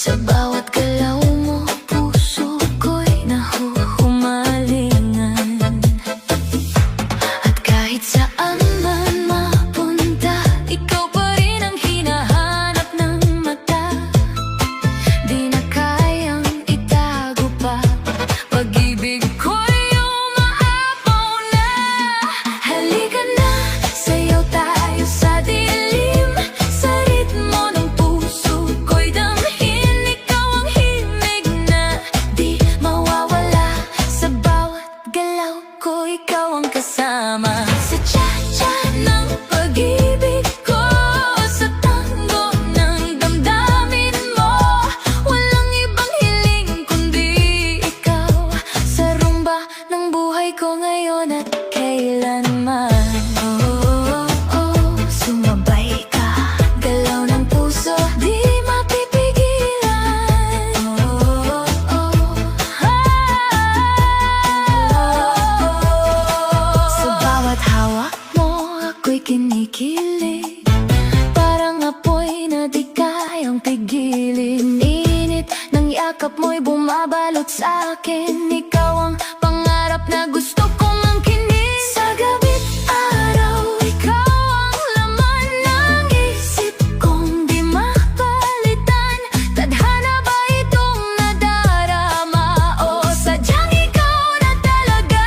Sa bawat galaw mo, puso ko'y nahuhumalingan. At kahit saan man mapunta, ikaw pa rin ang hinahanap ng mata. Di na kayang itago pa, pag-ibig ko'y umaapaw na. Halika na, sayaw tayo sa dilim, sa ritmo ng puso ko'y damhin. Ikaw ang himig na di mawawala, sa bawat galaw ko ikaw ang kasama. Sa cha-cha ng pag-ibig ko, sa tango ng damdamin mo, walang ibang hiling kundi ikaw. Sa rumba ng buhay ko ngayon at kailanman. Sumabay ka, galaw ng puso, di mapipigilan. Sa bawat hawak mo, ako'y kinikilig, parang apoy na di kayang pigilin. Init ng yakap mo'y bumabalot sa akin. Ikaw ang pangarap na gusto kong angkinin. Sa gabi't araw, ikaw ang laman ng isip kong di mapalitan. Tadhana ba itong nadarama, o sadyang ikaw na talaga?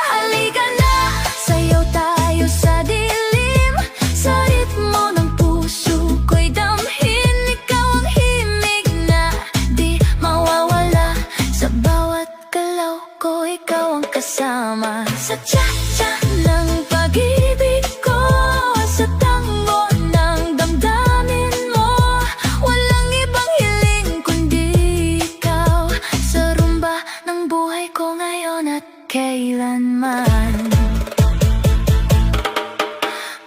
Halika na, sayaw tayo sa dilim, sa ritmo ng puso ko'y damhin. Ikaw ang himig na di mawawala, sa bawat galaw ko ikaw ang kasama. Sa cha-cha ng pag-ibig ko, sa tango ng damdamin mo, walang ibang hiling kundi ikaw. Sa rumba ng buhay ko ngayon at kailanman.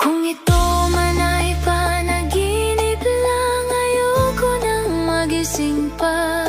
Kung ito man ay panaginip lang, ayoko nang magising pa.